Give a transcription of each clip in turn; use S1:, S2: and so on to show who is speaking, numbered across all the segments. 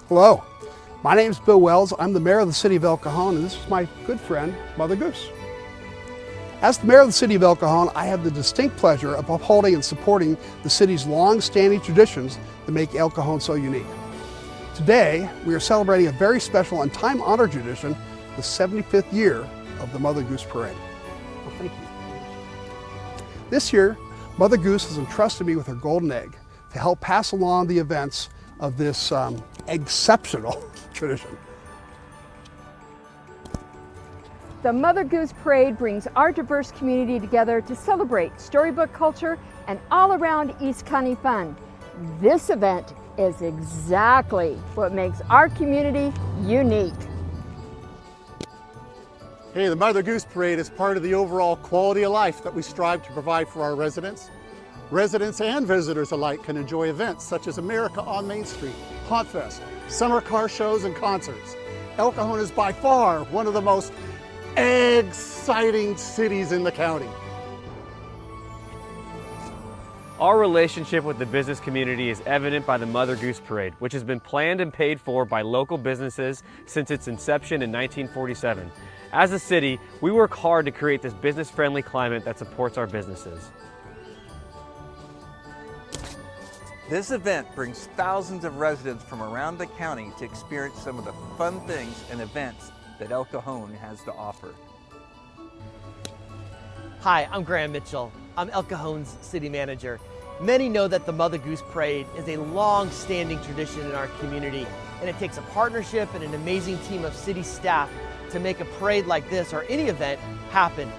S1: Hello, my name is Bill Wells. I'm the mayor of the city of El Cajon, and this is my good friend, Mother Goose. As the mayor of the city of El Cajon, I have the distinct pleasure of upholding and supporting the city's long-standing traditions that make El Cajon so unique. Today, we are celebrating a very special and time-honored tradition, the 75th year of the Mother Goose Parade. Well, thank you. This year, Mother Goose has entrusted me with her golden egg to help pass along the events of this exceptional tradition.
S2: The Mother Goose Parade brings our diverse community together to celebrate storybook culture and all-around East County fun. This event is exactly what makes our community unique.
S3: Hey, the Mother Goose Parade is part of the overall quality of life that we strive to provide for our residents. Residents and visitors alike can enjoy events such as America on Main Street, Haunt Fest, summer car shows and concerts. El Cajon is by far one of the most exciting cities in the county.
S4: Our relationship with the business community is evident by the Mother Goose Parade, which has been planned and paid for by local businesses since its inception in 1947. As a city, we work hard to create this business-friendly climate that supports our businesses.
S5: This event brings thousands of residents from around the county to experience some of the fun things and events that El Cajon has to offer.
S6: Hi, I'm Graham Mitchell. I'm El Cajon's city manager. Many know that the Mother Goose Parade is a long-standing tradition in our community, and it takes a partnership and an amazing team of city staff to make a parade like this or any event happen.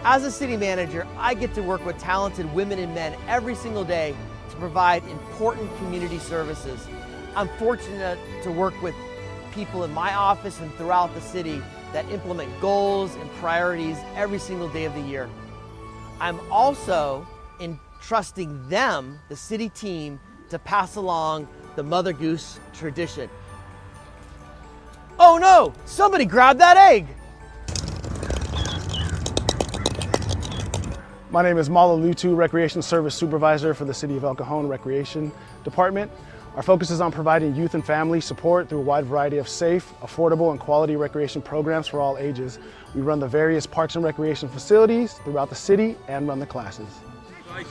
S6: As a city manager, I get to work with talented women and men every single day to provide important community services. I'm fortunate to work with people in my office and throughout the city that implement goals and priorities every single day of the year. I'm also entrusting them, the city team, to pass along the Mother Goose tradition. Oh no, somebody grabbed that egg.
S7: My name is Mala Lutu, Recreation Service Supervisor for the City of El Cajon Recreation Department. Our focus is on providing youth and family support through a wide variety of safe, affordable, and quality recreation programs for all ages. We run the various parks and recreation facilities throughout the city and run the classes.
S8: Nice.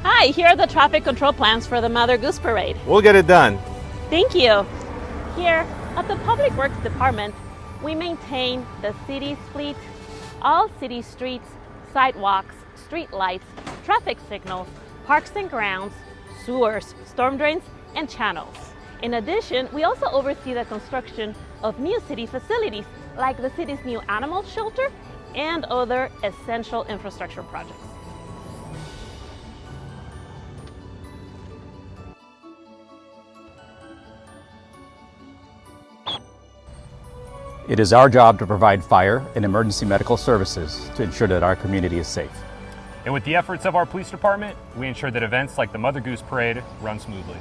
S9: Hi, here are the traffic control plans for the Mother Goose Parade.
S8: We'll get it done.
S9: Thank you. Here at the Public Works Department, we maintain the city's fleet, all city streets, sidewalks, street lights, traffic signals, parks and grounds, sewers, storm drains, and channels. In addition, we also oversee the construction of new city facilities like the city's new animal shelter and other essential infrastructure projects.
S10: It is our job to provide fire and emergency medical services to ensure that our community is safe.
S11: And with the efforts of our police department, we ensure that events like the Mother Goose Parade run smoothly.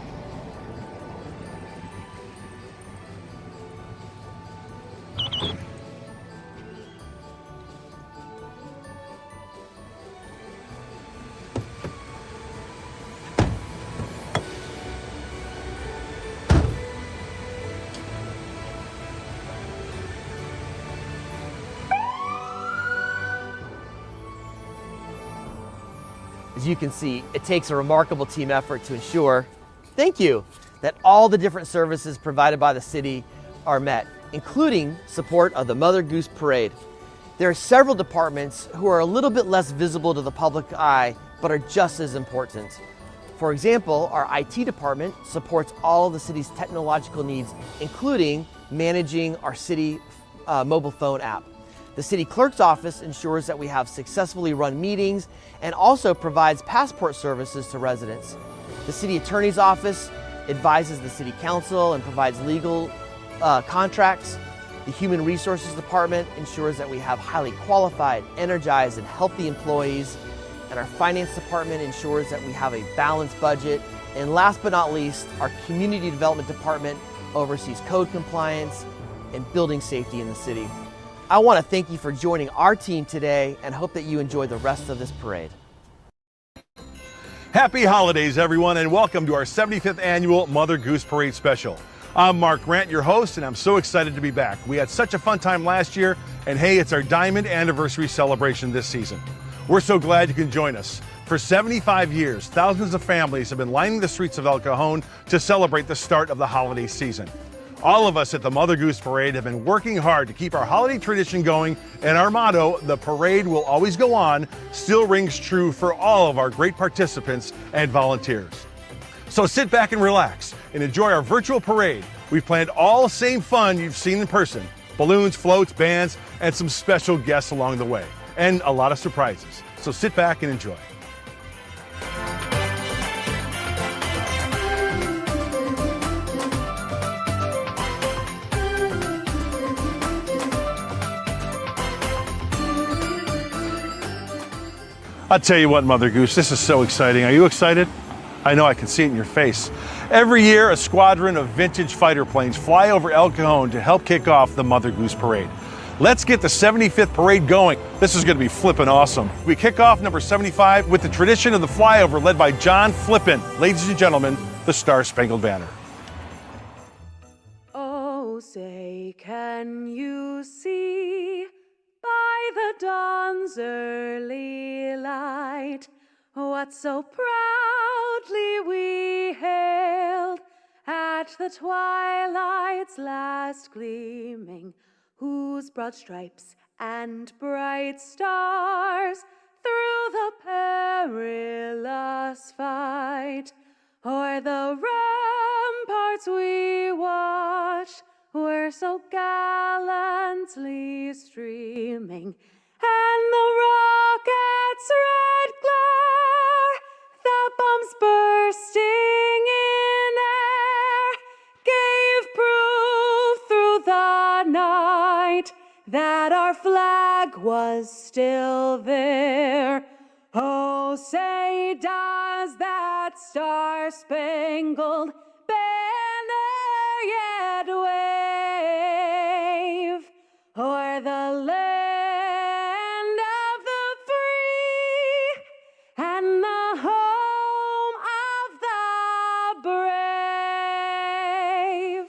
S6: As you can see, it takes a remarkable team effort to ensure, thank you, that all the different services provided by the city are met, including support of the Mother Goose Parade. There are several departments who are a little bit less visible to the public eye, but are just as important. For example, our IT department supports all of the city's technological needs, including managing our city mobile phone app. The city clerk's office ensures that we have successfully run meetings and also provides passport services to residents. The city attorney's office advises the city council and provides legal contracts. The human resources department ensures that we have highly qualified, energized, and healthy employees. And our finance department ensures that we have a balanced budget. And last but not least, our community development department oversees code compliance and building safety in the city. I want to thank you for joining our team today and hope that you enjoy the rest of this parade.
S8: Happy holidays, everyone, and welcome to our 75th annual Mother Goose Parade special. I'm Mark Grant, your host, and I'm so excited to be back. We had such a fun time last year, and hey, it's our diamond anniversary celebration this season. We're so glad you can join us. For 75 years, thousands of families have been lining the streets of El Cajon to celebrate the start of the holiday season. All of us at the Mother Goose Parade have been working hard to keep our holiday tradition going, and our motto, "The parade will always go on," still rings true for all of our great participants and volunteers. So sit back and relax and enjoy our virtual parade. We've planned all the same fun you've seen in person: balloons, floats, bands, and some special guests along the way, and a lot of surprises. So sit back and enjoy. I'll tell you what, Mother Goose, this is so exciting. Are you excited? I know, I can see it in your face. Every year, a squadron of vintage fighter planes fly over El Cajon to help kick off the Mother Goose Parade. Let's get the 75th parade going. This is going to be flippin' awesome. We kick off number 75 with the tradition of the flyover led by John Flippin. Ladies and gentlemen, the Star Spangled Banner.
S12: Oh, say, can you see by the dawn's early light what so proudly we hailed at the twilight's last gleaming, whose broad stripes and bright stars through the perilous fight o'er the ramparts we watched were so gallantly streaming, and the rocket's red glare, the bombs bursting in air, gave proof through the night that our flag was still there. Oh, say, does that star-spangled banner yet wave o'er the land of the free and the home of the brave?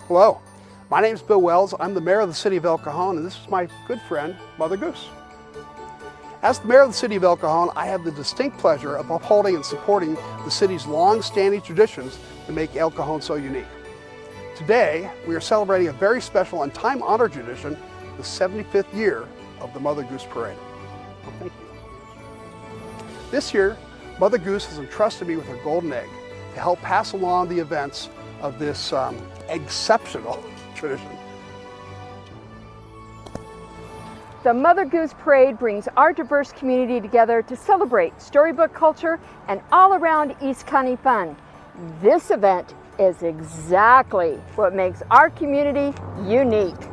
S1: Hello, my name is Bill Wells. I'm the mayor of the city of El Cajon, and this is my good friend, Mother Goose. As the mayor of the city of El Cajon, I have the distinct pleasure of upholding and supporting the city's long-standing traditions that make El Cajon so unique. Today, we are celebrating a very special and time-honored tradition, the 75th year of the Mother Goose Parade. Well, thank you. This year, Mother Goose has entrusted me with her golden egg to help pass along the events of this exceptional tradition.
S2: The Mother Goose Parade brings our diverse community together to celebrate storybook culture and all-around East County fun. This event is exactly what makes our community unique.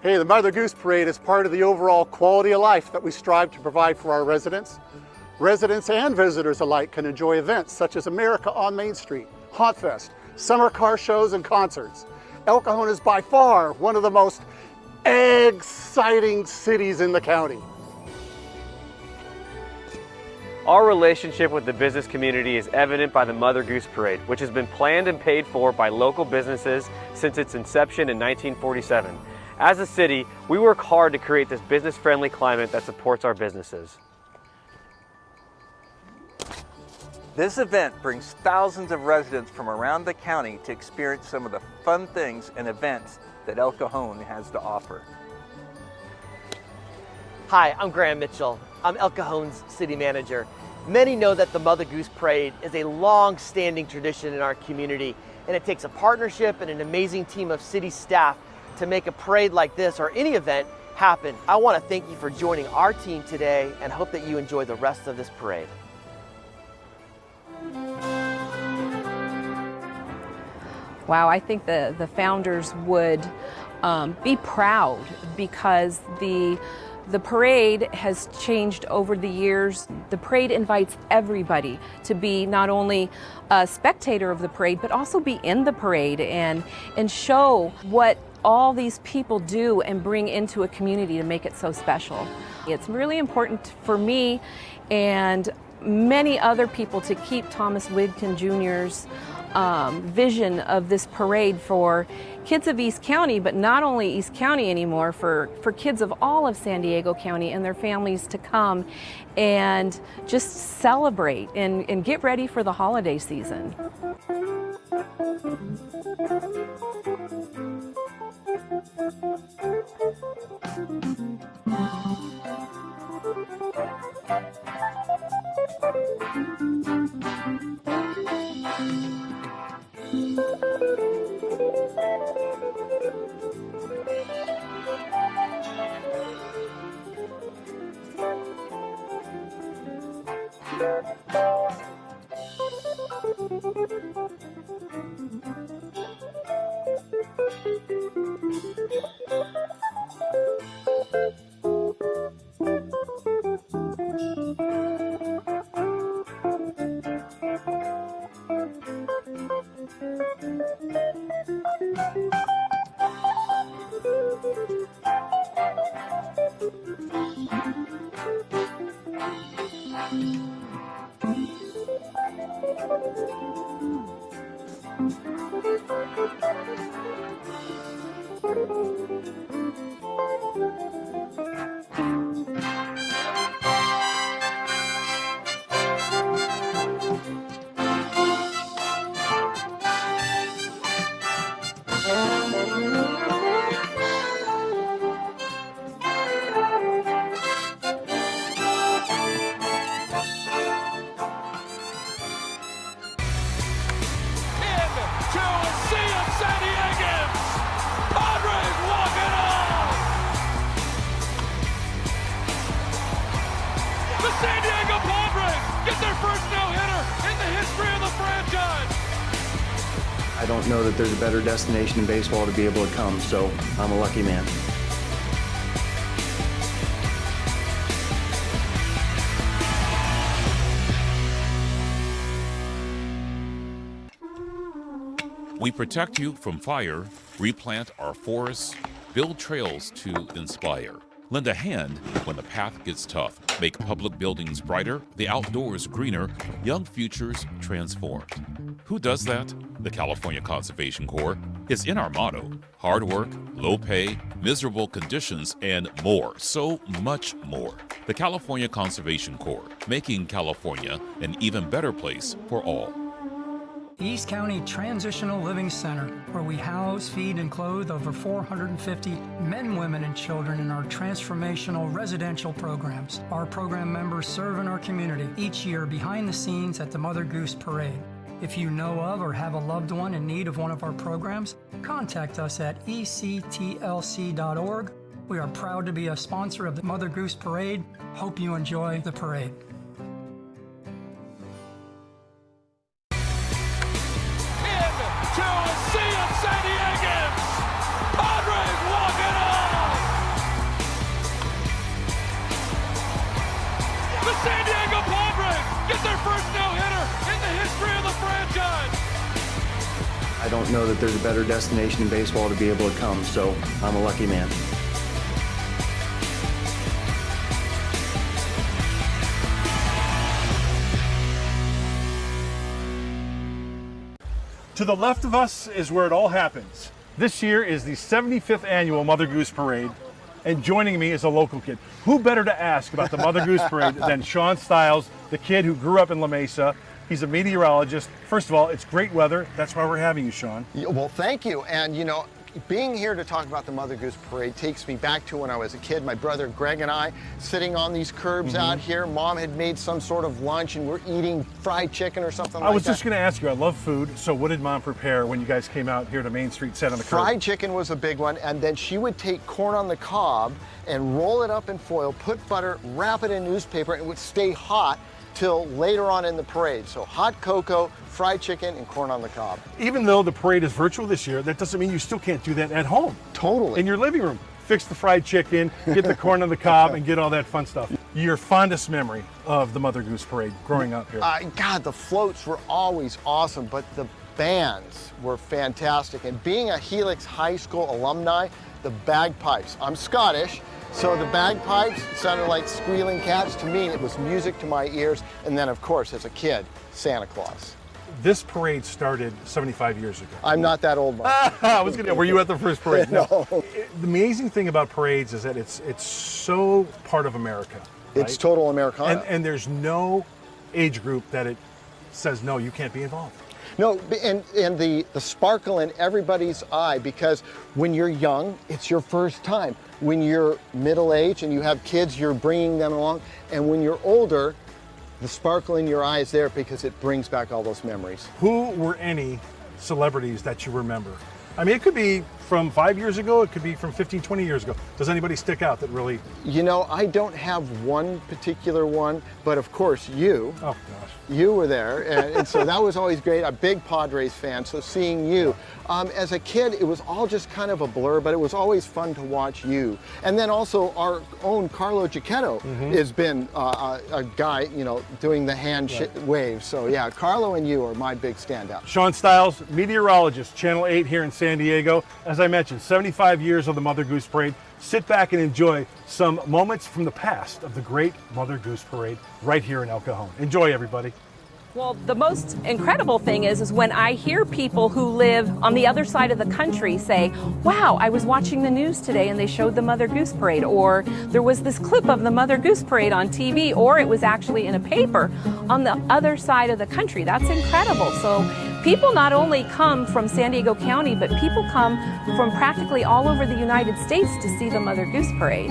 S3: Hey, the Mother Goose Parade is part of the overall quality of life that we strive to provide for our residents. Residents and visitors alike can enjoy events such as America on Main Street, Haunt Fest, summer car shows and concerts. El Cajon is by far one of the most exciting cities in the county.
S4: Our relationship with the business community is evident by the Mother Goose Parade, which has been planned and paid for by local businesses since its inception in 1947. As a city, we work hard to create this business-friendly climate that supports our businesses.
S5: This event brings thousands of residents from around the county to experience some of the fun things and events that El Cajon has to offer.
S6: Hi, I'm Graham Mitchell. I'm El Cajon's city manager. Many know that the Mother Goose Parade is a long-standing tradition in our community, and it takes a partnership and an amazing team of city staff to make a parade like this or any event happen. I want to thank you for joining our team today and hope that you enjoy the rest of this parade.
S13: Wow, I think the founders would be proud because the The parade has changed over the years. The parade invites everybody to be not only a spectator of the parade, but also be in the parade and show what all these people do and bring into a community to make it so special. It's really important for me and many other people to keep Thomas Wigton Jr.'s vision of this parade for kids of East County, but not only East County anymore, for kids of all of San Diego County and their families to come and just celebrate and get ready for the holiday season.
S14: San Diegans! Padres walk it off! The San Diego Padres get their first no-hitter in the history of the franchise!
S15: I don't know that there's a better destination in baseball to be able to come, so I'm a lucky man.
S16: We protect you from fire, replant our forests, build trails to inspire. Lend a hand when the path gets tough. Make public buildings brighter, the outdoors greener, young futures transformed. Who does that? The California Conservation Corps. It's in our motto: hard work, low pay, miserable conditions, and more, so much more. The California Conservation Corps, making California an even better place for all.
S17: East County Transitional Living Center, where we house, feed, and clothe over 450 men, women, and children in our transformational residential programs. Our program members serve in our community each year behind the scenes at the Mother Goose Parade. If you know of or have a loved one in need of one of our programs, contact us at ectlc.org. We are proud to be a sponsor of the Mother Goose Parade. Hope you enjoy the parade.
S14: San Diegans! Padres walk it off! The San Diego Padres get their first no-hitter in the history of the franchise!
S15: I don't know that there's a better destination in baseball to be able to come, so I'm a lucky man.
S8: To the left of us is where it all happens. This year is the 75th annual Mother Goose Parade, and joining me is a local kid. Who better to ask about the Mother Goose Parade than Sean Stiles, the kid who grew up in La Mesa. He's a meteorologist. First of all, it's great weather. That's why we're having you, Sean.
S18: Well, thank you. And you know, being here to talk about the Mother Goose Parade takes me back to when I was a kid. My brother Greg and I sitting on these curbs out here. Mom had made some sort of lunch and we're eating fried chicken or something like that.
S8: I was just going to ask you, I love food, so what did Mom prepare when you guys came out here to Main Street, sat on the curb?
S18: Fried chicken was a big one, and then she would take corn on the cob and roll it up in foil, put butter, wrap it in newspaper, and it would stay hot till later on in the parade. So hot cocoa, fried chicken, and corn on the cob.
S8: Even though the parade is virtual this year, that doesn't mean you still can't do that at home.
S18: Totally.
S8: In your living room. fix the fried chicken, get the corn on the cob, and get all that fun stuff. Your fondest memory of the Mother Goose Parade growing up here?
S18: God, the floats were always awesome, but the bands were fantastic. And being a Helix High School alumni, the bagpipes. I'm Scottish, so the bagpipes sounded like squealing cats. To me, it was music to my ears. And then, of course, as a kid, Santa Claus.
S8: This parade started 75 years ago.
S18: I'm not that old, Mike.
S8: I was gonna. Were you at the first parade?
S18: No.
S8: The amazing thing about parades is that it's so part of America. Right?
S18: It's total Americana.
S8: And there's no age group that it says, no, you can't be involved.
S18: No, and the sparkle in everybody's eye, because when you're young, it's your first time. When you're middle-aged and you have kids, you're bringing them along. And when you're older, the sparkle in your eye is there because it brings back all those memories.
S8: Who were any celebrities that you remember? I mean, it could be from 5 years ago, it could be from 15, 20 years ago. Does anybody stick out that really?
S18: You know, I don't have one particular one, but of course you.
S8: Oh gosh.
S18: You were there, and so that was always great. A big Padres fan, so seeing you. As a kid, it was all just kind of a blur, but it was always fun to watch you. And then also our own Carlo Giacchetto has been a guy, you know, doing the hand wave. So yeah, Carlo and you are my big standout.
S8: Sean Stiles, meteorologist, Channel 8 here in San Diego. As I mentioned, 75 years of the Mother Goose Parade. Sit back and enjoy some moments from the past of the great Mother Goose Parade right here in El Cajon. Enjoy, everybody.
S13: Well, the most incredible thing is when I hear people who live on the other side of the country say, wow, I was watching the news today and they showed the Mother Goose Parade, or there was this clip of the Mother Goose Parade on TV, or it was actually in a paper on the other side of the country. That's incredible. So people not only come from San Diego County, but people come from practically all over the United States to see the Mother Goose Parade.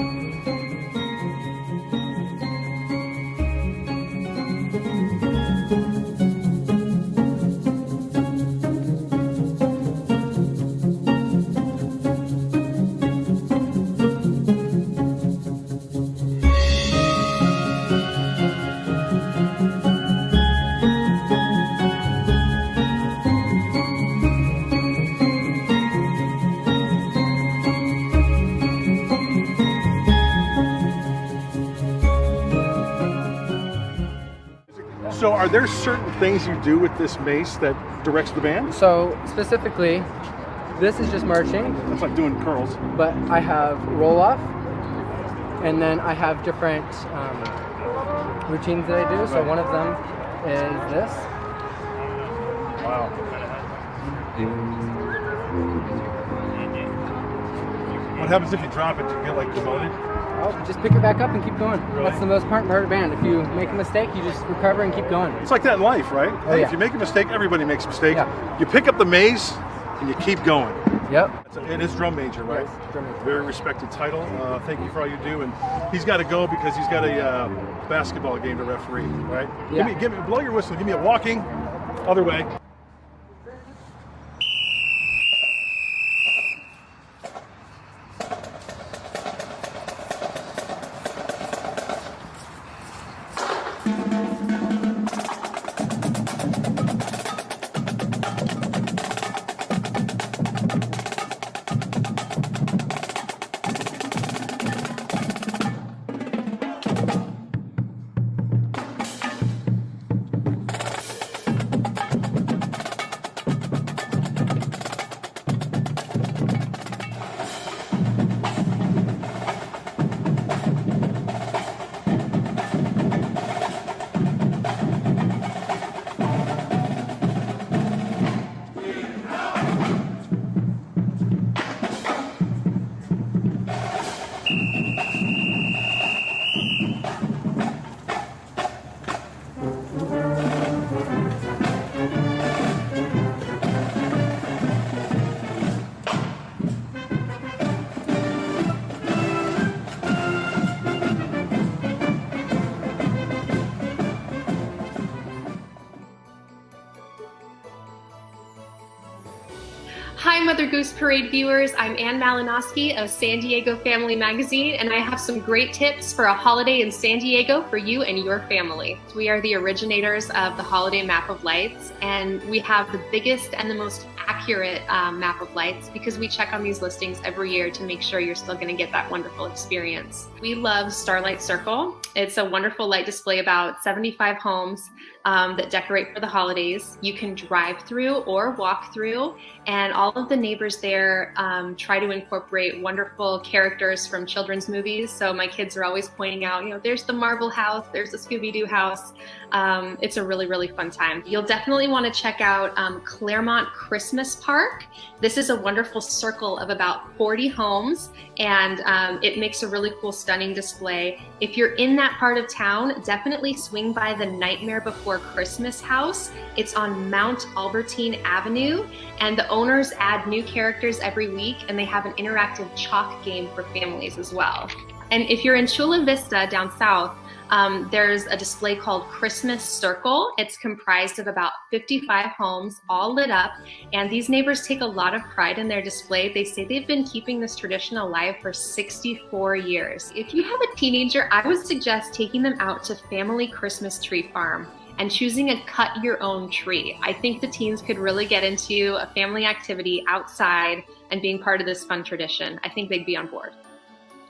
S8: So are there certain things you do with this mace that directs the band?
S19: So specifically, this is just marching.
S8: It's like doing curls.
S19: But I have roll off, and then I have different routines that I do. So one of them is this.
S8: Wow. What happens if you drop it? Do you get like demoted?
S19: Oh, just pick it back up and keep going. Really? That's the most part of the band. If you make a mistake, you just recover and keep going.
S8: It's like that in life, right?
S19: Oh, yeah.
S8: If you make a mistake, everybody makes mistakes. Yeah. You pick up the mace and you keep going.
S19: Yep.
S8: It is drum major, right?
S19: Yes, drum major.
S8: Very respected title. Thank you for all you do. And he's got to go because he's got a basketball game to referee, right?
S19: Yeah.
S8: Give me, blow your whistle. Give me a walking, other way.
S20: Hi, Mother Goose Parade viewers. I'm Ann Malinowski of San Diego Family Magazine, and I have some great tips for a holiday in San Diego for you and your family. We are the originators of the Holiday Map of Lights, and we have the biggest and the most accurate accurate map of lights, because we check on these listings every year to make sure you're still going to get that wonderful experience. We love Starlight Circle. It's a wonderful light display, about 75 homes that decorate for the holidays. You can drive through or walk through, and all of the neighbors there try to incorporate wonderful characters from children's movies. So my kids are always pointing out, you know, there's the Marvel house, there's the Scooby-Doo house. It's a really, really fun time. You'll definitely want to check out Claremont Christmas Park. This is a wonderful circle of about 40 homes, and it makes a really cool, stunning display. If you're in that part of town, definitely swing by the Nightmare Before Christmas house. It's on Mount Albertine Avenue, and the owners add new characters every week, and they have an interactive chalk game for families as well. And if you're in Chula Vista down south, there's a display called Christmas Circle. It's comprised of about 55 homes, all lit up, and these neighbors take a lot of pride in their display. They say they've been keeping this tradition alive for 64 years. If you have a teenager, I would suggest taking them out to Family Christmas Tree Farm and choosing a cut your own tree. I think the teens could really get into a family activity outside and being part of this fun tradition. I think they'd be on board.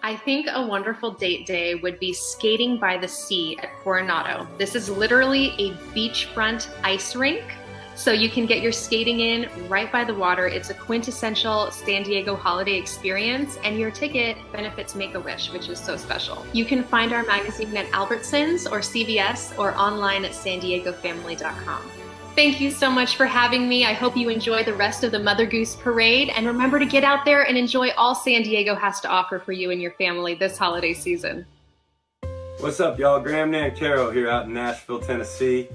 S20: I think a wonderful date day would be skating by the sea at Coronado. This is literally a beachfront ice rink, so you can get your skating in right by the water. It's a quintessential San Diego holiday experience, and your ticket benefits Make-A-Wish, which is so special. You can find our magazine at Albertsons or CVS or online at sandiegofamily.com. Thank you so much for having me. I hope you enjoy the rest of the Mother Goose Parade, and remember to get out there and enjoy all San Diego has to offer for you and your family this holiday season.
S21: What's up, y'all? Graham Nancaro here out in Nashville, Tennessee.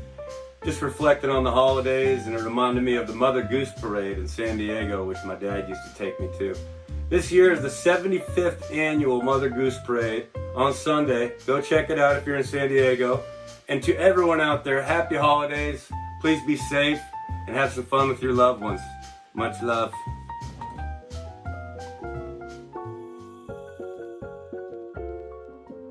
S21: Just reflecting on the holidays, and it reminded me of the Mother Goose Parade in San Diego, which my dad used to take me to. This year is the 75th annual Mother Goose Parade on Sunday. Go check it out if you're in San Diego. And to everyone out there, happy holidays. Please be safe and have some fun with your loved ones. Much love.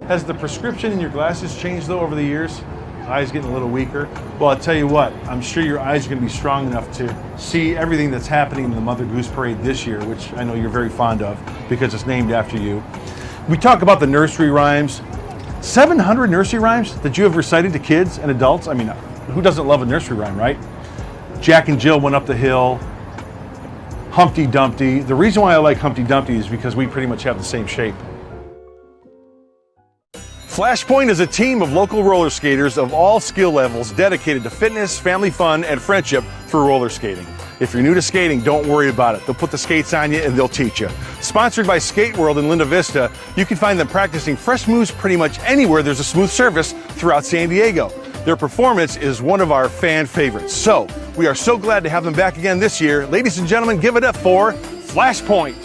S8: Has the prescription in your glasses changed though over the years? Eyes getting a little weaker? Well, I'll tell you what, I'm sure your eyes are going to be strong enough to see everything that's happening in the Mother Goose Parade this year, which I know you're very fond of because it's named after you. We talk about the nursery rhymes. 700 nursery rhymes that you have recited to kids and adults. I mean, who doesn't love a nursery rhyme, right? Jack and Jill went up the hill. Humpty Dumpty. The reason why I like Humpty Dumpty is because we pretty much have the same shape. Flashpoint is a team of local roller skaters of all skill levels dedicated to fitness, family fun, and friendship through roller skating. If you're new to skating, don't worry about it. They'll put the skates on you and they'll teach you. Sponsored by Skate World in Linda Vista, you can find them practicing fresh moves pretty much anywhere there's a smooth surface throughout San Diego. Their performance is one of our fan favorites. So, we are so glad to have them back again this year. Ladies and gentlemen, give it up for Flashpoint.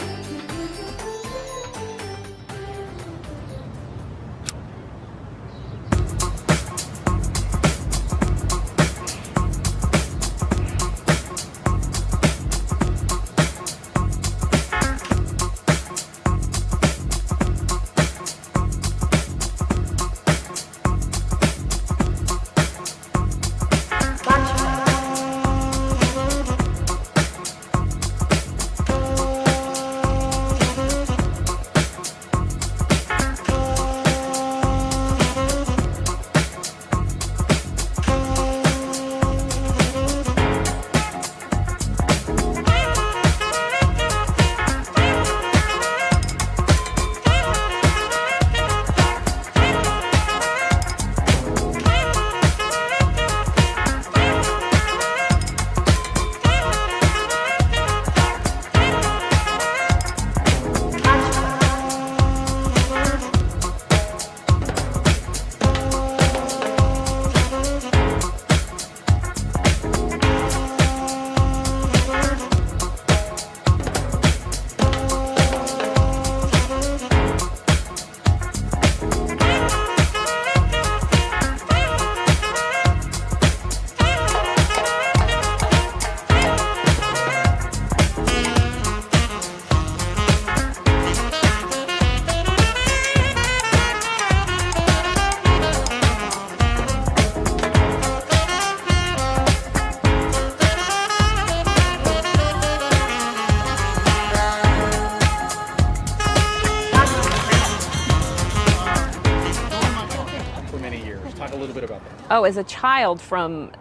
S13: Oh, as a child, from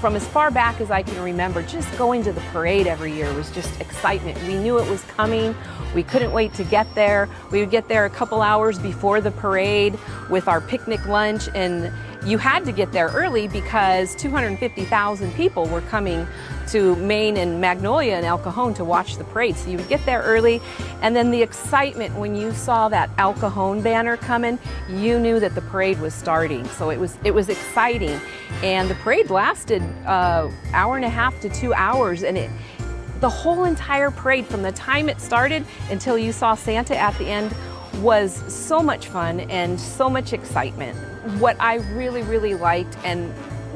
S13: as far back as I can remember, just going to the parade every year was just excitement. We knew it was coming. We couldn't wait to get there. We would get there a couple hours before the parade with our picnic lunch, and you had to get there early because 250,000 people were coming to Maine and Magnolia and El Cajon to watch the parade. So you would get there early, and then the excitement when you saw that El Cajon banner coming, you knew that the parade was starting. So it was exciting, and the parade lasted hour and a half to 2 hours, and the whole entire parade from the time it started until you saw Santa at the end was so much fun and so much excitement. What I really, really liked and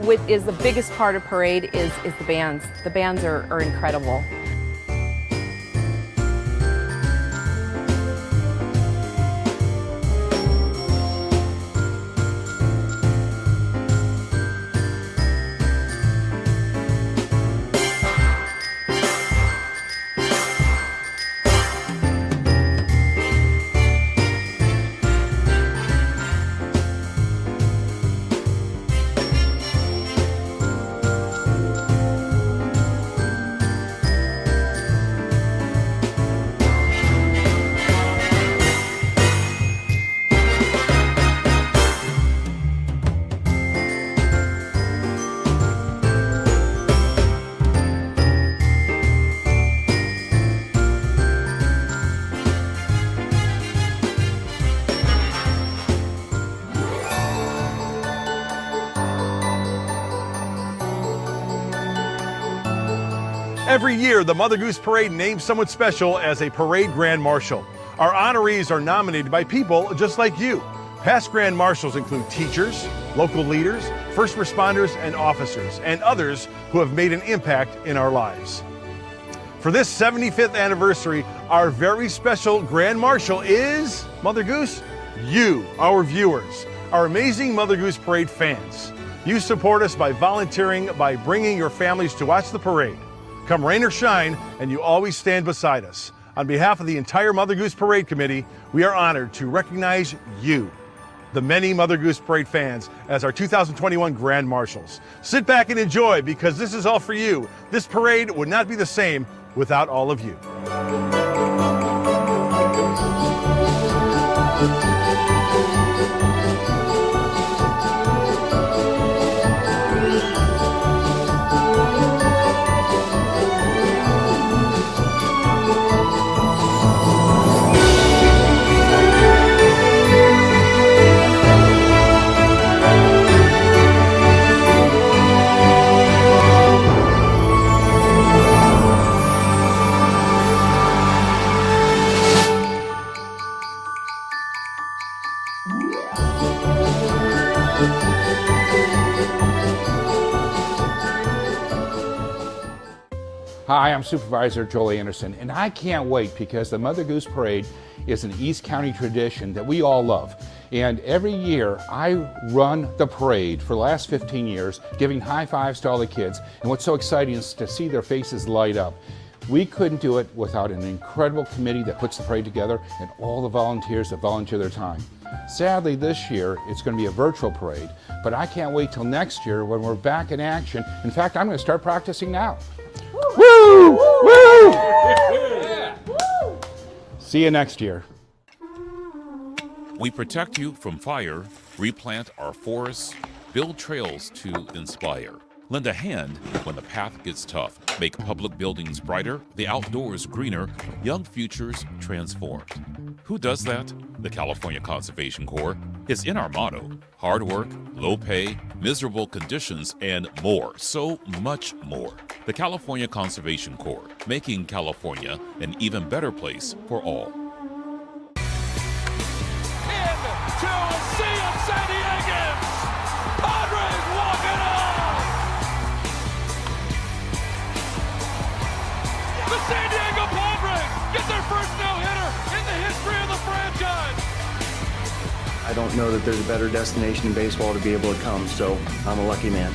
S13: what is the biggest part of parade is the bands. The bands are incredible.
S8: Every year, the Mother Goose Parade names someone special as a parade grand marshal. Our honorees are nominated by people just like you. Past grand marshals include teachers, local leaders, first responders and officers, and others who have made an impact in our lives. For this 75th anniversary, our very special grand marshal is, Mother Goose, you, our viewers, our amazing Mother Goose Parade fans. You support us by volunteering, by bringing your families to watch the parade. Come rain or shine, and you always stand beside us. On behalf of the entire Mother Goose Parade Committee, we are honored to recognize you, the many Mother Goose Parade fans, as our 2021 Grand Marshals. Sit back and enjoy, because this is all for you. This parade would not be the same without all of you.
S7: Hi, I'm Supervisor Joel Anderson, and I can't wait because the Mother Goose Parade is an East County tradition that we all love. And every year I run the parade for the last 15 years, giving high fives to all the kids. And what's so exciting is to see their faces light up. We couldn't do it without an incredible committee that puts the parade together and all the volunteers that volunteer their time. Sadly, this year it's going to be a virtual parade, but I can't wait till next year when we're back in action. In fact, I'm going to start practicing now. Woo! Woo! Yeah. See you next year.
S16: We protect you from fire, replant our forests, build trails to inspire. Lend a hand when the path gets tough. Make public buildings brighter, the outdoors greener, young futures transformed. Who does that? The California Conservation Corps. It's in our motto: hard work, low pay, miserable conditions, and more, so much more. The California Conservation Corps, making California an even better place for all.
S14: To a sea of San Diegans, Padres walk it off. The San Diego Padres get their first no-hitter in the history of the franchise.
S15: I don't know that there's a better destination in baseball to be able to come, so I'm a lucky man.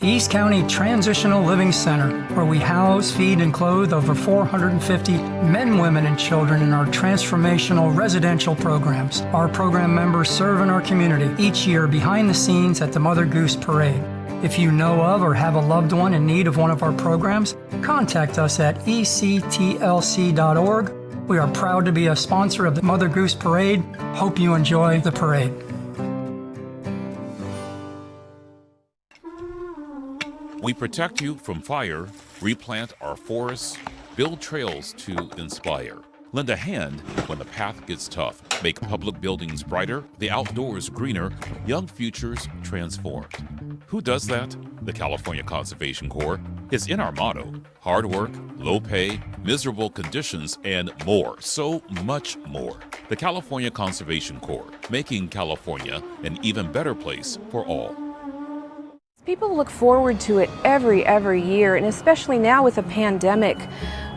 S17: East County Transitional Living Center, where we house, feed, and clothe over 450 men, women, and children in our transformational residential programs. Our program members serve in our community each year behind the scenes at the Mother Goose Parade. If you know of or have a loved one in need of one of our programs, contact us at ectlc.org. We are proud to be a sponsor of the Mother Goose Parade. Hope you enjoy the parade.
S16: We protect you from fire, replant our forests, build trails to inspire. Lend a hand when the path gets tough. Make public buildings brighter, the outdoors greener, young futures transformed. Who does that? The California Conservation Corps. It's in our motto: hard work, low pay, miserable conditions, and more, so much more. The California Conservation Corps, making California an even better place for all.
S13: People look forward to it every year, and especially now with the pandemic,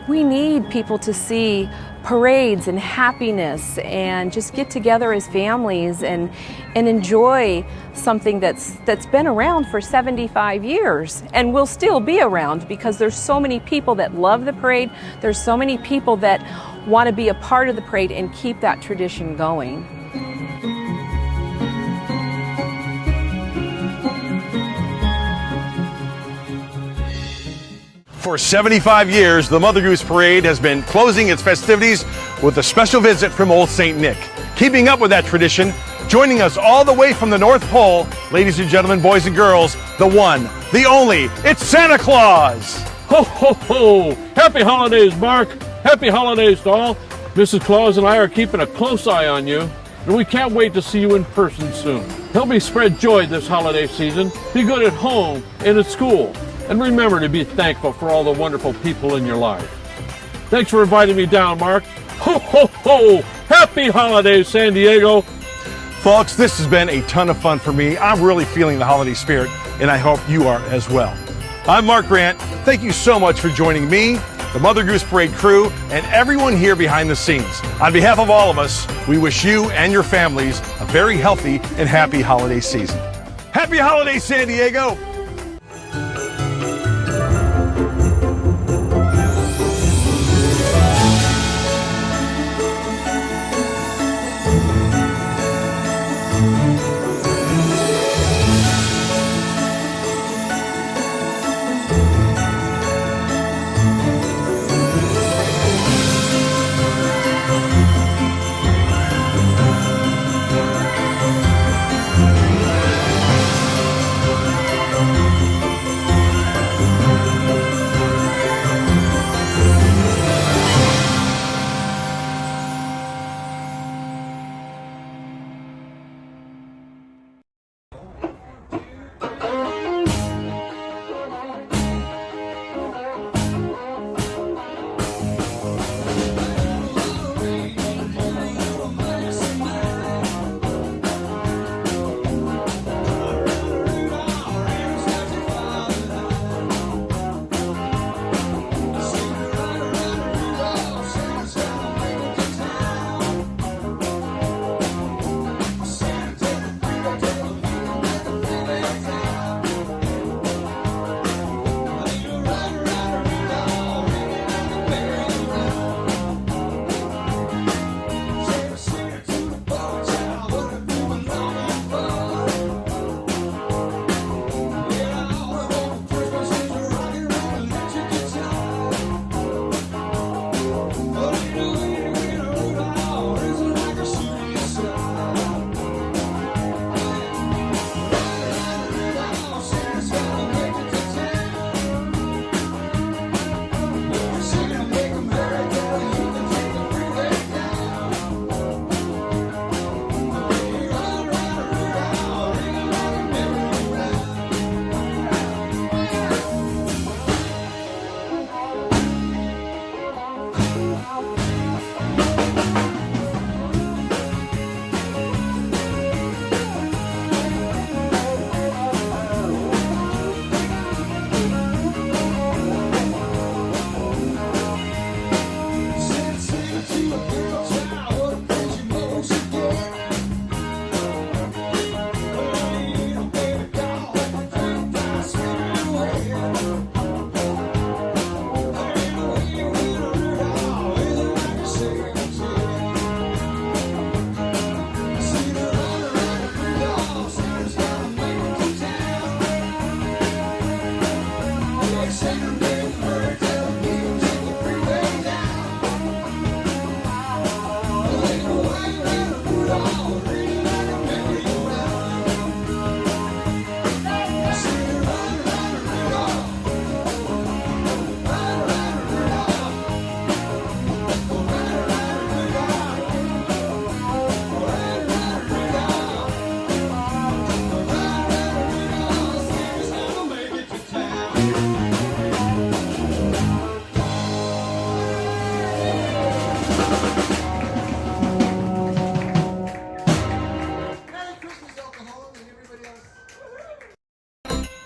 S13: we need people to see parades and happiness and just get together as families and enjoy something that's been around for 75 years and will still be around, because there's so many people that love the parade. There's so many people that want to be a part of the parade and keep that tradition going.
S8: For 75 years, the Mother Goose Parade has been closing its festivities with a special visit from Old St. Nick. Keeping up with that tradition, joining us all the way from the North Pole, ladies and gentlemen, boys and girls, the one, the only, it's Santa Claus!
S9: Ho, ho, ho! Happy holidays, Mark! Happy holidays to all! Mrs. Claus and I are keeping a close eye on you, and we can't wait to see you in person soon. Help me spread joy this holiday season. Be good at home and at school. And remember to be thankful for all the wonderful people in your life. Thanks for inviting me down, Mark. Ho, ho, ho! Happy holidays, San Diego!
S8: Folks, this has been a ton of fun for me. I'm really feeling the holiday spirit, and I hope you are as well. I'm Mark Grant. Thank you so much for joining me, the Mother Goose Parade crew, and everyone here behind the scenes. On behalf of all of us, we wish you and your families a very healthy and happy holiday season. Happy holidays, San Diego!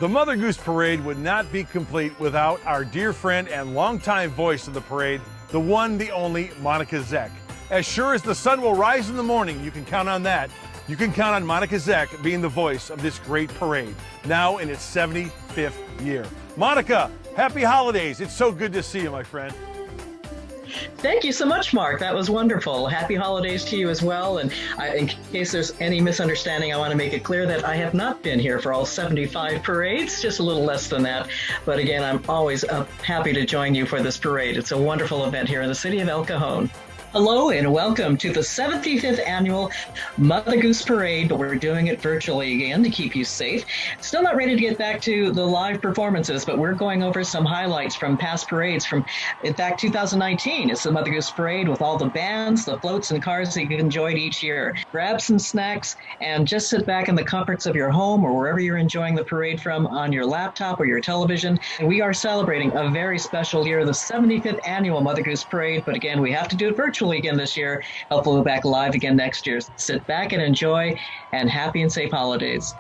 S8: The Mother Goose Parade would not be complete without our dear friend and longtime voice of the parade, the one, the only, Monica Zeck. As sure as the sun will rise in the morning, you can count on that. You can count on Monica Zeck being the voice of this great parade, now in its 75th year. Monica, happy holidays. It's so good to see you, my friend.
S10: Thank you so much, Mark. That was wonderful. Happy holidays to you as well. And in case there's any misunderstanding, I want to make it clear that I have not been here for all 75 parades, just a little less than that. But again, I'm always happy to join you for this parade. It's a wonderful event here in the city of El Cajon. Hello and welcome to the 75th annual Mother Goose Parade, but we're doing it virtually again to keep you safe. Still not ready to get back to the live performances, but we're going over some highlights from past parades from, in fact, 2019. It's the Mother Goose Parade with all the bands, the floats, and cars that you enjoyed each year. Grab some snacks and just sit back in the comforts of your home or wherever you're enjoying the parade from on your laptop or your television. And we are celebrating a very special year, the 75th annual Mother Goose Parade, but again, we have to do it virtually again this year. Hopefully we'll be back live again next year. Sit back and enjoy, and happy and safe holidays.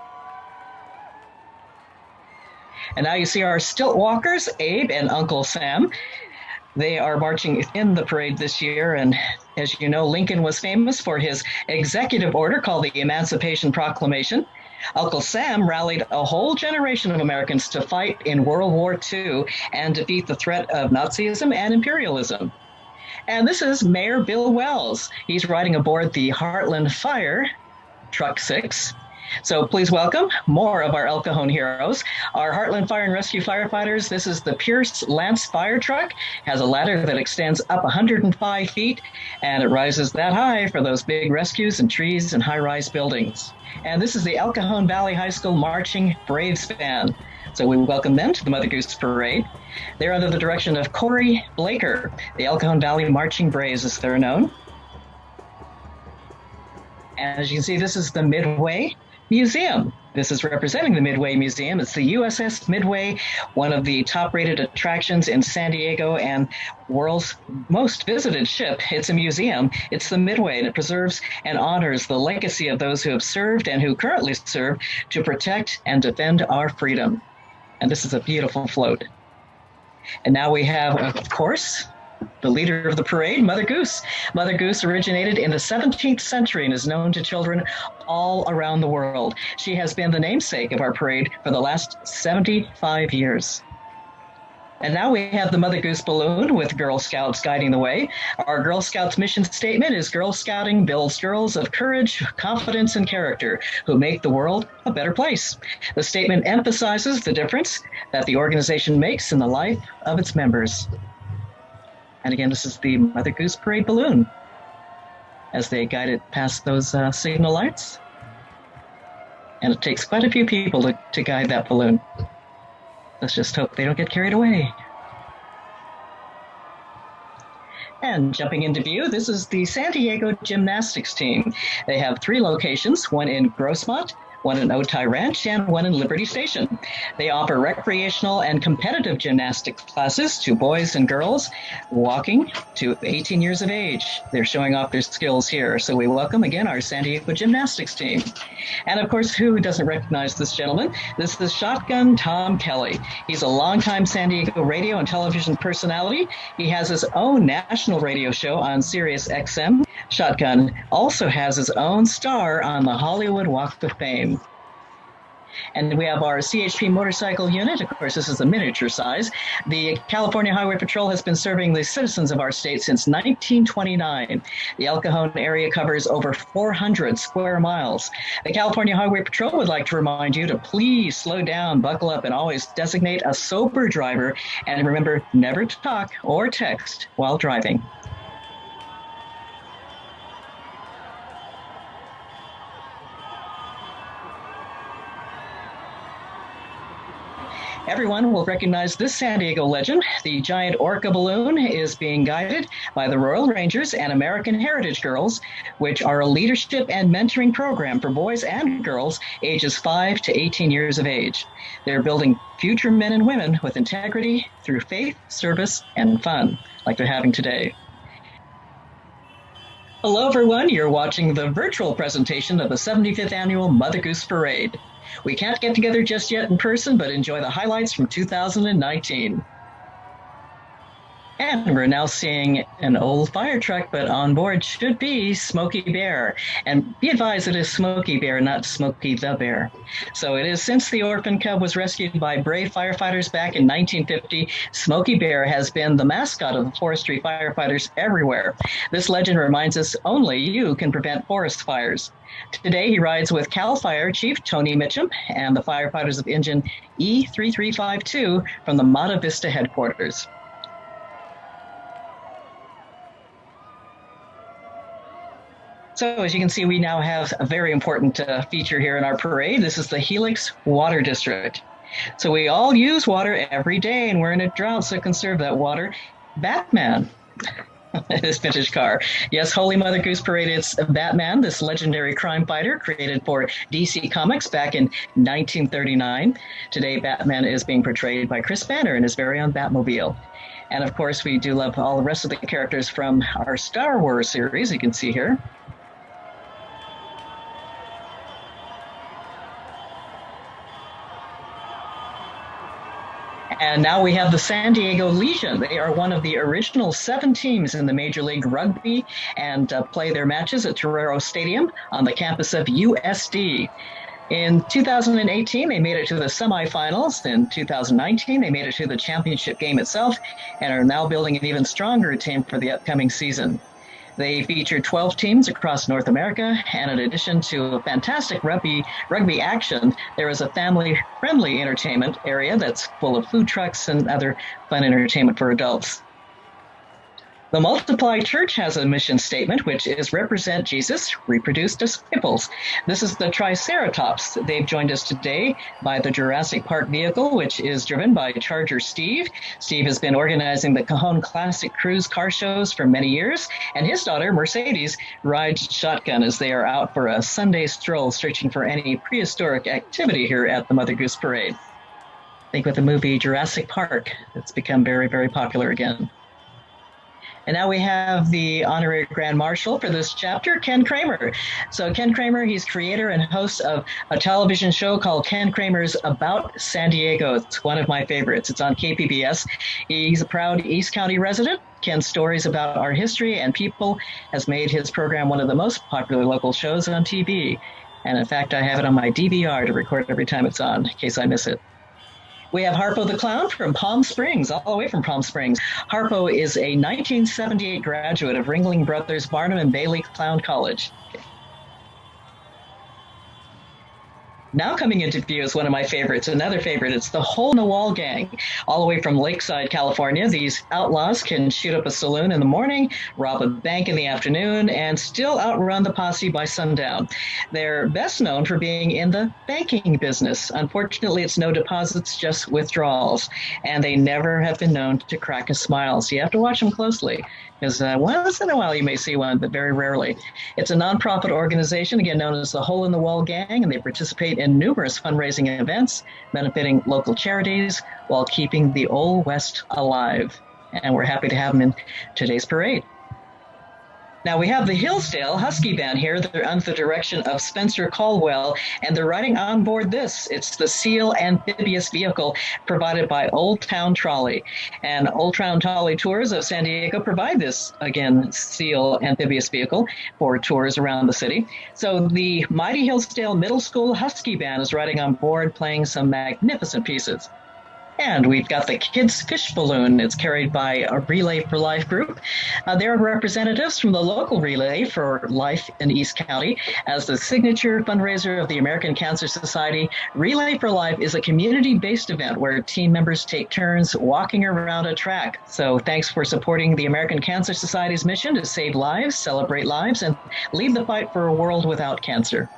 S10: And now you see our stilt walkers, Abe and Uncle Sam. They are marching in the parade this year, and as you know, Lincoln was famous for his executive order called the Emancipation Proclamation. Uncle Sam rallied a whole generation of Americans to fight in World War II and defeat the threat of Nazism and imperialism. And this is Mayor Bill Wells. He's riding aboard the Heartland Fire Truck 6. So please welcome more of our El Cajon heroes. Our Heartland Fire and Rescue firefighters. This is the Pierce Lance Fire Truck. Has a ladder that extends up 105 feet, and it rises that high for those big rescues in trees and high-rise buildings. And this is the El Cajon Valley High School Marching Braves Band. So we welcome them to the Mother Goose Parade. They're under the direction of Corey Blaker, the El Cajon Valley Marching Braves, as they're known. And as you can see, this is the Midway Museum. This is representing the Midway Museum. It's the USS Midway, one of the top-rated attractions in San Diego and world's most visited ship. It's a museum. It's the Midway, and it preserves and honors the legacy of those who have served and who currently serve to protect and defend our freedom. And this is a beautiful float. And now we have, of course, the leader of the parade, Mother Goose. Mother Goose originated in the 17th century and is known to children all around the world. She has been the namesake of our parade for the last 75 years. And now we have the Mother Goose balloon with Girl Scouts guiding the way. Our Girl Scouts mission statement is Girl Scouting builds girls of courage, confidence, and character who make the world a better place. The statement emphasizes the difference that the organization makes in the life of its members. And again, this is the Mother Goose Parade balloon as they guide it past those signal lights. And it takes quite a few people to guide that balloon. Let's just hope they don't get carried away. And jumping into view, this is the San Diego gymnastics team. They have 3 locations, one in Grossmont, one in Otay Ranch, and one in Liberty Station. They offer recreational and competitive gymnastics classes to boys and girls walking to 18 years of age. They're showing off their skills here. So we welcome again our San Diego gymnastics team. And of course, who doesn't recognize this gentleman? This is Shotgun Tom Kelly. He's a longtime San Diego radio and television personality. He has his own national radio show on Sirius XM. Shotgun also has his own star on the Hollywood Walk of Fame. And we have our CHP motorcycle unit. Of course, this is a miniature size. The California Highway Patrol has been serving the citizens of our state since 1929. The El Cajon area covers over 400 square miles. The California Highway Patrol would like to remind you to please slow down, buckle up, and always designate a sober driver. And remember, never to talk or text while driving. Everyone will recognize this San Diego legend. The giant orca balloon is being guided by the Royal Rangers and American Heritage Girls, which are a leadership and mentoring program for boys and girls ages 5 to 18 years of age. They're building future men and women with integrity through faith, service, and fun, like they're having today. Hello, everyone. You're watching the virtual presentation of the 75th Annual Mother Goose Parade. We can't get together just yet in person, but enjoy the highlights from 2019. And we're now seeing an old fire truck, but on board should be Smokey Bear. And be advised, it is Smokey Bear, not Smokey the Bear. So it is since the orphan cub was rescued by brave firefighters back in 1950, Smokey Bear has been the mascot of the forestry firefighters everywhere. This legend reminds us only you can prevent forest fires. Today, he rides with CAL FIRE Chief Tony Mitchum and the firefighters of Engine E3352 from the Mata Vista headquarters. So as you can see, we now have a very important feature here in our parade. This is the Helix Water District. So we all use water every day, and we're in a drought, so conserve that water. Batman, his vintage car. Yes, Holy Mother Goose Parade, it's Batman, this legendary crime fighter created for DC Comics back in 1939. Today, Batman is being portrayed by Chris Banner in his very own Batmobile. And of course, we do love all the rest of the characters from our Star Wars series, you can see here. And now we have the San Diego Legion. They are one of the original 7 teams in the Major League Rugby and play their matches at Torero Stadium on the campus of USD. In 2018, they made it to the semifinals. In 2019, they made it to the championship game itself and are now building an even stronger team for the upcoming season. They feature 12 teams across North America, and in addition to a fantastic rugby action, there is a family-friendly entertainment area that's full of food trucks and other fun entertainment for adults. The Multiply Church has a mission statement, which is represent Jesus, reproduce disciples. This is the Triceratops. They've joined us today by the Jurassic Park vehicle, which is driven by Charger Steve. Steve has been organizing the Cajon Classic Cruise car shows for many years, and his daughter, Mercedes, rides shotgun as they are out for a Sunday stroll searching for any prehistoric activity here at the Mother Goose Parade. I think with the movie Jurassic Park, it's become very, very popular again. And now we have the honorary Grand Marshal for this chapter, Ken Kramer. So Ken Kramer, he's creator and host of a television show called Ken Kramer's About San Diego. It's one of my favorites. It's on KPBS. He's a proud East County resident. Ken's stories about our history and people has made his program one of the most popular local shows on TV. And in fact, I have it on my DVR to record every time it's on, in case I miss it. We have Harpo the Clown from Palm Springs, all the way from Palm Springs. Harpo is a 1978 graduate of Ringling Brothers Barnum and Bailey Clown College. Now coming into view is one of my favorites, another favorite. It's the Hole in the Wall Gang, all the way from Lakeside, California. These outlaws can shoot up a saloon in the morning, rob a bank in the afternoon, and still outrun the posse by sundown. They're best known for being in the banking business. Unfortunately, it's no deposits, just withdrawals, and they never have been known to crack a smile, so you have to watch them closely. Because once in a while you may see one, but very rarely. It's a nonprofit organization, again known as the Hole in the Wall Gang, and they participate in numerous fundraising events, benefiting local charities while keeping the Old West alive. And we're happy to have them in today's parade. Now we have the Hillsdale Husky Band here. They're under the direction of Spencer Caldwell, and they're riding on board this. It's the Seal amphibious vehicle provided by Old Town Trolley. And Old Town Trolley Tours of San Diego provide this, again, Seal amphibious vehicle for tours around the city. So the mighty Hillsdale Middle School Husky Band is riding on board playing some magnificent pieces. And we've got the Kids Fish Balloon. It's carried by a Relay for Life group. They're representatives from the local Relay for Life in East County. As the signature fundraiser of the American Cancer Society, Relay for Life is a community-based event where team members take turns walking around a track. So thanks for supporting the American Cancer Society's mission to save lives, celebrate lives, and lead the fight for a world without cancer.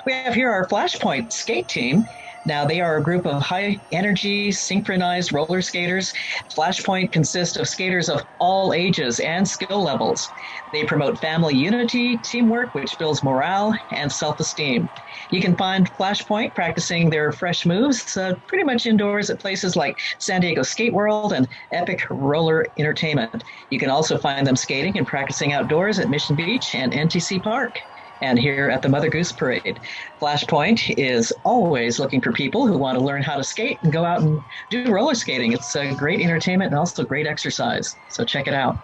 S10: We have here our Flashpoint skate team. Now, they are a group of high-energy, synchronized roller skaters. Flashpoint consists of skaters of all ages and skill levels. They promote family unity, teamwork, which builds morale and self-esteem. You can find Flashpoint practicing their fresh moves pretty much indoors at places like San Diego Skate World and Epic Roller Entertainment. You can also find them skating and practicing outdoors at Mission Beach and NTC Park. and here at the Mother Goose Parade. Flashpoint is always looking for people who want to learn how to skate and go out and do roller skating. It's a great entertainment and also great exercise, so check it out.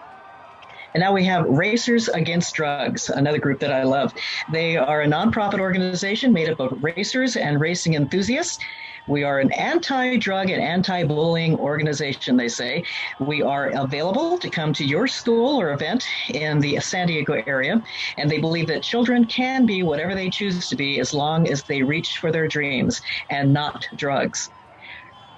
S10: And now we have Racers Against Drugs, another group that I love. They are a nonprofit organization made up of racers and racing enthusiasts. We are an anti-drug and anti-bullying organization, they say. We are available to come to your school or event in the San Diego area, and they believe that children can be whatever they choose to be as long as they reach for their dreams and not drugs.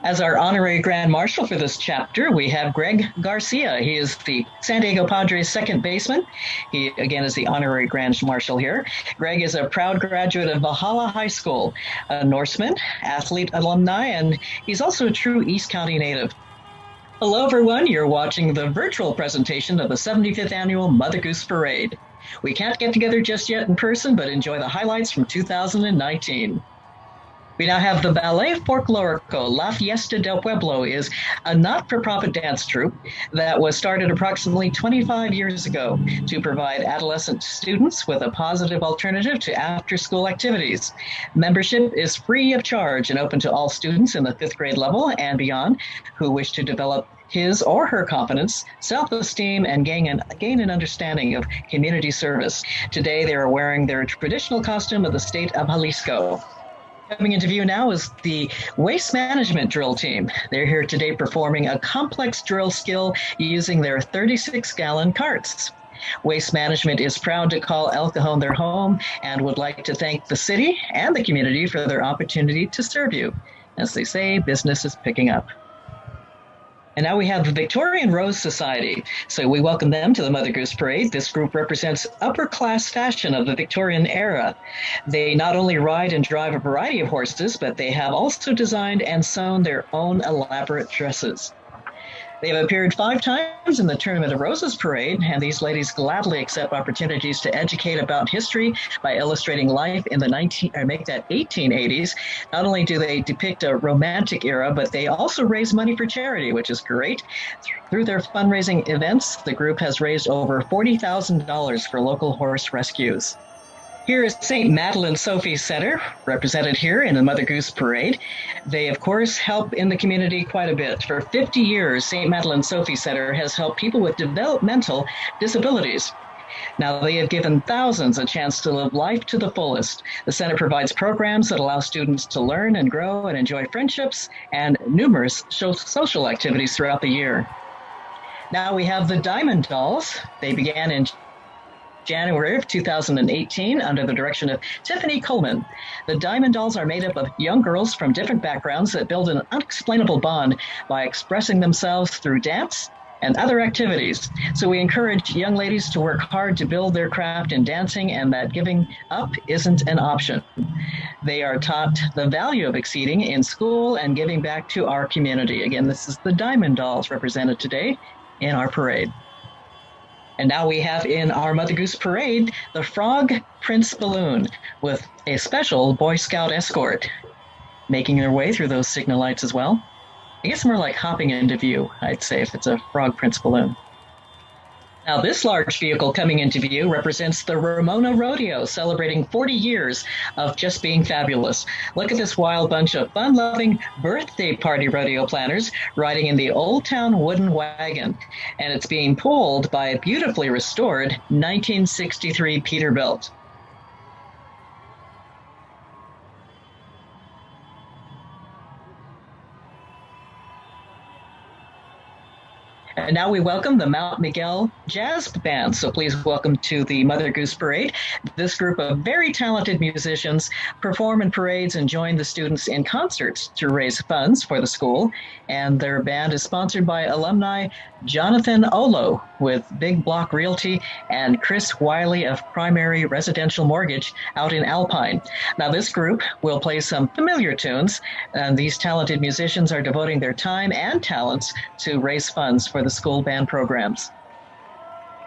S10: As our honorary Grand Marshal for this chapter, we have Greg Garcia. He is the San Diego Padres second baseman. He, again, is the honorary Grand Marshal here. Greg is a proud graduate of Valhalla High School, a Norseman, athlete alumni, and he's also a true East County native. Hello, everyone. You're watching the virtual presentation of the 75th Annual Mother Goose Parade. We can't get together just yet in person, but enjoy the highlights from 2019. We now have the Ballet Folklorico La Fiesta del Pueblo is a not-for-profit dance troupe that was started approximately 25 years ago to provide adolescent students with a positive alternative to after-school activities. Membership is free of charge and open to all students in the 5th grade level and beyond who wish to develop his or her confidence, self-esteem, and gain an understanding of community service. Today, they are wearing their traditional costume of the state of Jalisco. Coming into view now is the waste management drill team. They're here today performing a complex drill skill using their 36-gallon carts. Waste Management is proud to call El Cajon their home and would like to thank the city and the community for their opportunity to serve you. As they say, business is picking up. And now we have the Victorian Rose Society. So we welcome them to the Mother Goose Parade. This group represents upper class fashion of the Victorian era. They not only ride and drive a variety of horses, but they have also designed and sewn their own elaborate dresses. They have appeared 5 times in the Tournament of Roses Parade, and these ladies gladly accept opportunities to educate about history by illustrating life in the 1880s. Not only do they depict a romantic era, but they also raise money for charity, which is great. Through their fundraising events, the group has raised over $40,000 for local horse rescues. Here is St. Madeleine Sophie Center, represented here in the Mother Goose Parade. They, of course, help in the community quite a bit. For 50 years, St. Madeleine Sophie Center has helped people with developmental disabilities. Now, they have given thousands a chance to live life to the fullest. The center provides programs that allow students to learn and grow and enjoy friendships and numerous social activities throughout the year. Now we have the Diamond Dolls. They began in January of 2018 under the direction of Tiffany Coleman. The Diamond Dolls are made up of young girls from different backgrounds that build an unexplainable bond by expressing themselves through dance and other activities. So we encourage young ladies to work hard to build their craft in dancing and that giving up isn't an option. They are taught the value of exceeding in school and giving back to our community. Again, this is the Diamond Dolls represented today in our parade. And now we have in our Mother Goose Parade, the Frog Prince Balloon with a special Boy Scout escort, making their way through those signal lights as well. I guess more like hopping into view, I'd say, if it's a Frog Prince Balloon. Now, this large vehicle coming into view represents the Ramona Rodeo, celebrating 40 years of just being fabulous. Look at this wild bunch of fun-loving birthday party rodeo planners riding in the Old Town wooden wagon, and it's being pulled by a beautifully restored 1963 Peterbilt. And now we welcome the Mount Miguel Jazz Band. So please welcome to the Mother Goose Parade. This group of very talented musicians perform in parades and join the students in concerts to raise funds for the school. And their band is sponsored by alumni Jonathan Olo with Big Block Realty and Chris Wiley of Primary Residential Mortgage out in Alpine. Now this group will play some familiar tunes, and these talented musicians are devoting their time and talents to raise funds for the school band programs.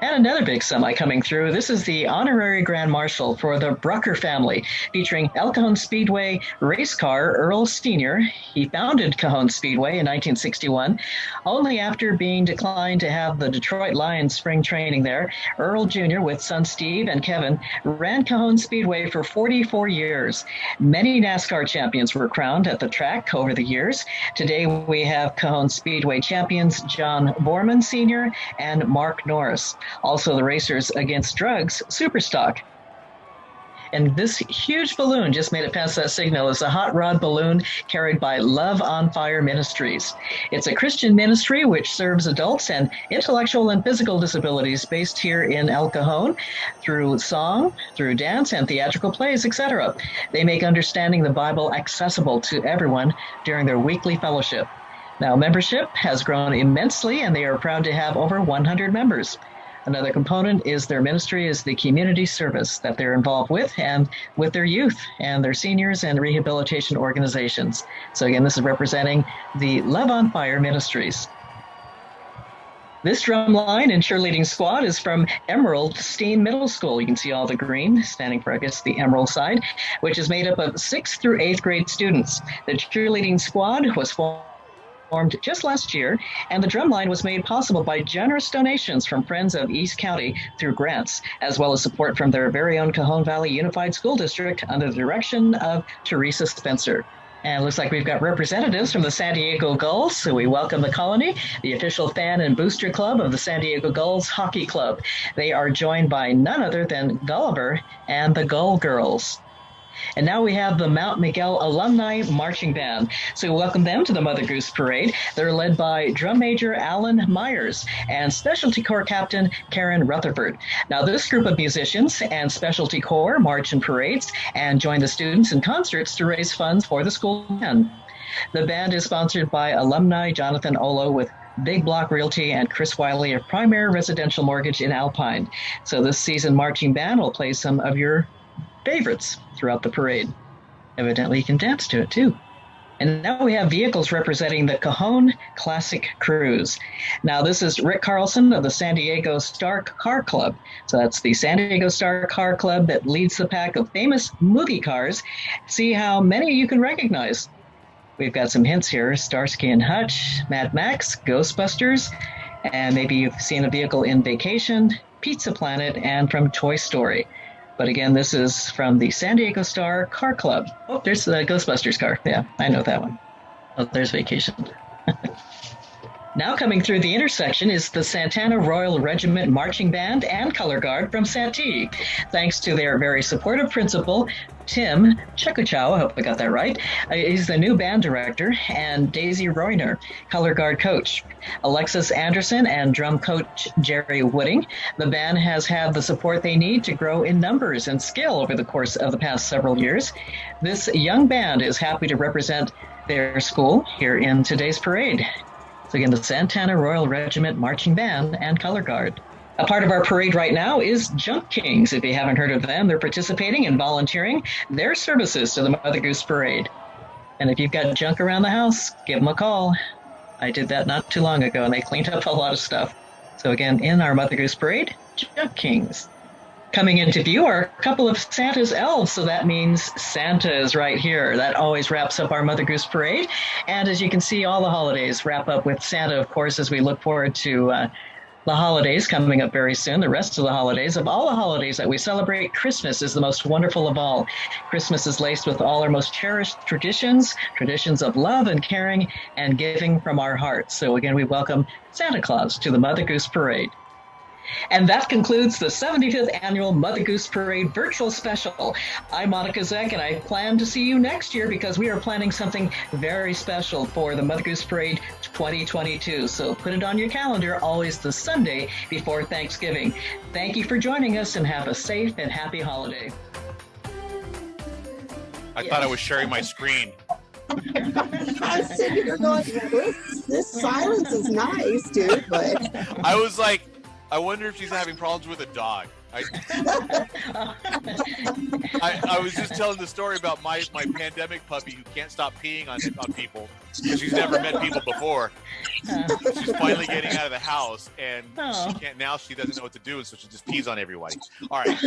S10: And another big semi coming through. This is the honorary Grand Marshal for the Brucker family, featuring El Cajon Speedway race car Earl Sr. He founded Cajon Speedway in 1961. Only after being declined to have the Detroit Lions spring training there, Earl Jr. with son Steve and Kevin ran Cajon Speedway for 44 years. Many NASCAR champions were crowned at the track over the years. Today we have Cajon Speedway champions John Borman Sr. and Mark Norris. Also the Racers Against Drugs Superstock. And this huge balloon just made it past that signal is a hot rod balloon carried by Love on Fire Ministries. It's a Christian ministry which serves adults and intellectual and physical disabilities based here in El Cajon through song, through dance and theatrical plays, etc. They make understanding the Bible accessible to everyone during their weekly fellowship. Now, membership has grown immensely and they are proud to have over 100 members. Another component is their ministry is the community service that they're involved with and with their youth and their seniors and rehabilitation organizations. So again, this is representing the Love on Fire Ministries. This drum line and cheerleading squad is from Emerald Steen Middle School. You can see all the green standing for, I guess, the Emerald side, which is made up of 6th through 8th grade students. The cheerleading squad was formed just last year, and the drumline was made possible by generous donations from friends of East County through grants, as well as support from their very own Cajon Valley Unified School District under the direction of Teresa Spencer. And it looks like we've got representatives from the San Diego Gulls, so we welcome the Colony, the official fan and booster club of the San Diego Gulls Hockey Club. They are joined by none other than Gulliver and the Gull Girls. And now we have the Mount Miguel Alumni Marching Band. So we welcome them to the Mother Goose Parade. They're led by Drum Major Alan Myers and Specialty Corps Captain Karen Rutherford. Now this group of musicians and Specialty Corps march in parades and join the students in concerts to raise funds for the school band. The band is sponsored by alumni Jonathan Olo with Big Block Realty and Chris Wiley of Primary Residential Mortgage in Alpine. So this season marching band will play some of your favorites throughout the parade. Evidently you can dance to it too. And now we have vehicles representing the Cajon Classic Cruise. Now this is Rick Carlson of the San Diego Star Car Club. So that's the San Diego Star Car Club that leads the pack of famous movie cars. See how many you can recognize. We've got some hints here. Starsky and Hutch, Mad Max, Ghostbusters, and maybe you've seen a vehicle in Vacation, Pizza Planet, and from Toy Story. But again, this is from the San Diego Star Car Club. Oh, there's the Ghostbusters car. Yeah, I know that one. Oh, there's Vacation. Now coming through the intersection is the Santana Royal Regiment Marching Band and Color Guard from Santee. Thanks to their very supportive principal, Tim Chekuchow, I hope I got that right. He's the new band director, and Daisy Royner, Color Guard coach. Alexis Anderson and drum coach Jerry Wooding. The band has had the support they need to grow in numbers and skill over the course of the past several years. This young band is happy to represent their school here in today's parade. So again, the Santana Royal Regiment Marching Band and Color Guard. A part of our parade right now is Junk Kings. If you haven't heard of them, they're participating and volunteering their services to the Mother Goose Parade. And if you've got junk around the house, give them a call. I did that not too long ago, and they cleaned up a lot of stuff. So again, in our Mother Goose Parade, Junk Kings. Coming into view are a couple of Santa's elves, so that means Santa is right here. That always wraps up our Mother Goose Parade. And as you can see, all the holidays wrap up with Santa, of course, as we look forward to the holidays coming up very soon, the rest of the holidays. Of all the holidays that we celebrate, Christmas is the most wonderful of all. Christmas is laced with all our most cherished traditions of love and caring and giving from our hearts. So again, we welcome Santa Claus to the Mother Goose Parade. And that concludes the 75th Annual Mother Goose Parade Virtual Special. I'm Monica Zeck, and I plan to see you next year because we are planning something very special for the Mother Goose Parade 2022. So put it on your calendar, always the Sunday before Thanksgiving. Thank you for joining us, and have a safe and happy holiday.
S11: I thought I was sharing my screen.
S22: I was sitting here going, this silence is nice, dude, but...
S11: I was like, I wonder if she's having problems with a dog. I was just telling the story about my pandemic puppy who can't stop peeing on people because she's never met people before. She's finally getting out of the house, and she doesn't know what to do, and so she just pees on everybody. All right.